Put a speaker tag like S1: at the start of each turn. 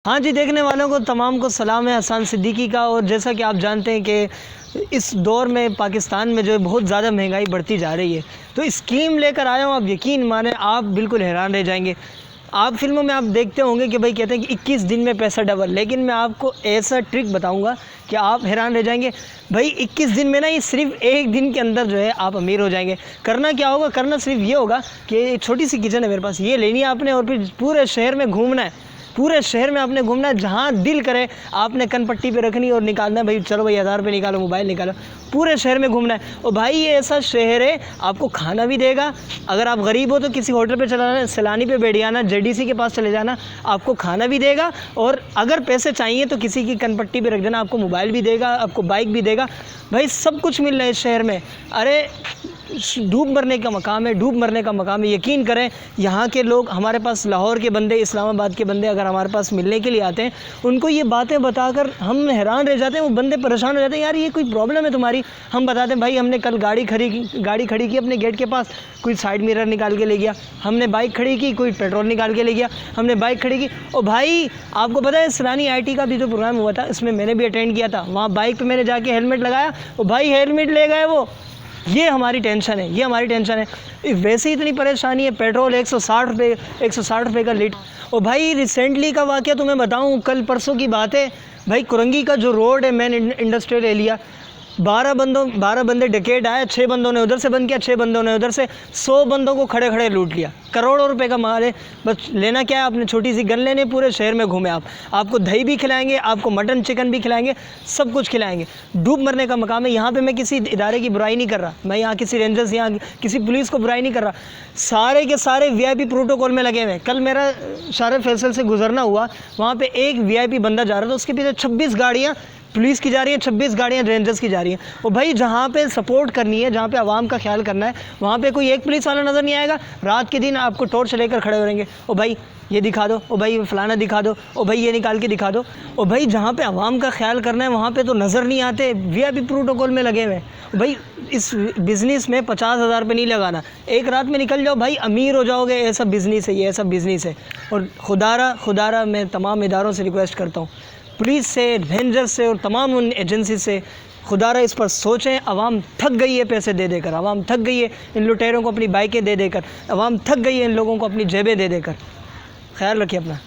S1: हाँ जी, देखने वालों को तमाम को सलाम है हसन सिद्दीकी का। और जैसा कि आप जानते हैं कि इस दौर में पाकिस्तान में जो है बहुत ज़्यादा महंगाई बढ़ती जा रही है, तो स्कीम लेकर आया हूँ। आप यकीन माने, आप बिल्कुल हैरान रह जाएंगे। आप फिल्मों में आप देखते होंगे कि भाई कहते हैं कि 21 दिन में पैसा डबल, लेकिन मैं आपको ऐसा ट्रिक बताऊंगा कि आप हैरान रह जाएंगे। भाई 21 दिन में ना, ये सिर्फ एक दिन के अंदर जो है आप अमीर हो जाएंगे। करना क्या होगा? करना सिर्फ ये होगा कि छोटी सी किचन है मेरे पास, ये लेनी है आपने और फिर पूरे शहर में घूमना है। पूरे शहर में आपने घूमना है, जहाँ दिल करे आपने कनपट्टी पे रखनी और निकालना है। भाई चलो भाई 1000 रुपये निकालो, मोबाइल निकालो, पूरे शहर में घूमना है। और भाई ये ऐसा शहर है, आपको खाना भी देगा। अगर आप गरीब हो तो किसी होटल पे चला जाना, सैलानी पे बैठ जाना, जेडीसी के पास चले जाना, आपको खाना भी देगा। और अगर पैसे चाहिए तो किसी की कनपट्टी पे रख देना, आपको मोबाइल भी देगा, आपको बाइक भी देगा। भाई सब कुछ मिल रहा है इस शहर में। अरे डूब मरने का मकाम है, डूब मरने का मकाम है। यकीन करें, यहाँ के लोग, हमारे पास लाहौर के बंदे, इस्लामाबाद के बंदे अगर हमारे पास मिलने के लिए आते हैं, उनको ये बातें बताकर हम हैरान रह जाते हैं। वो बंदे परेशान हो जाते हैं, यार ये कोई प्रॉब्लम है तुम्हारी? हम बताते हैं भाई हमने कल गाड़ी खड़ी की अपने गेट के पास, कोई साइड मिरर निकाल के ले गया। हमने बाइक खड़ी की, कोई पेट्रोल निकाल के ले गया। हमने बाइक खड़ी की। और भाई आपको पता है, सैलानी IT का भी जो प्रोग्राम हुआ था, इसमें मैंने भी अटेंड किया था। वहाँ बाइक पर मैंने जाके हेलमेट लगाया और भाई हेलमेट ले गए वो। ये हमारी टेंशन है, ये हमारी टेंशन है। वैसे ही इतनी परेशानी है, पेट्रोल 160 रुपये का लीटर। और भाई रिसेंटली का वाक़या तुम्हें बताऊं, कल परसों की बात है। भाई कुरंगी का जो रोड है, मेन इंडस्ट्रियल एरिया, 12 बंदे डकैत आए। 6 बंदों ने उधर से बंद किया, 6 बंदों ने उधर से। 100 बंदों को खड़े खड़े लूट लिया। करोड़ों रुपए का माल है। बस लेना क्या है, आपने छोटी सी गन लेने, पूरे शहर में घूमे आप। आपको दही भी खिलाएंगे, आपको मटन चिकन भी खिलाएंगे, सब कुछ खिलाएंगे। डूब मरने का मकाम है। यहाँ पे मैं किसी इदारे की बुराई नहीं कर रहा, मैं यहाँ किसी रेंजर्स, यहाँ किसी पुलिस को बुराई नहीं कर रहा। सारे के सारे VIP प्रोटोकॉल में लगे हुए हैं। कल मेरा शारे फैसल से गुजरना हुआ, वहाँ पर एक VIP बंदा जा रहा था, उसके पीछे 26 गाड़ियाँ पुलिस की जा रही है, 26 गाड़ियाँ रेंजर्स की जा रही हैं। और भाई जहाँ पे सपोर्ट करनी है, जहाँ पे आवाम का ख्याल करना है, वहाँ पे कोई एक पुलिस वाला नज़र नहीं आएगा। रात के दिन आपको टॉर्च लेकर खड़े हो रहेंगे। ओ भाई ये दिखा दो, ओ भाई फलाना दिखा दो, ओ भाई ये निकाल के दिखा दो। और भाई जहाँ पे आवाम का ख्याल करना है, वहाँ पे तो नज़र नहीं आते, VIP प्रोटोकॉल में लगे हुए हैं। भाई इस बिज़नेस में 50,000 रुपये नहीं लगाना, एक रात में निकल जाओ भाई, अमीर हो जाओगे। ऐसा बिज़नेस है, ये ऐसा बिज़नेस है। और खुदारा मैं तमाम इदारों से रिक्वेस्ट करता हूँ, पुलिस से, रेंजर से और तमाम उन एजेंसी से, खुदारा इस पर सोचें। आवाम थक गई है पैसे दे देकर, आवाम थक गई है इन लुटेरों को अपनी बाइकें दे देकर, आवाम थक गई है इन लोगों को अपनी जेबें दे देकर। ख्याल रखिए अपना।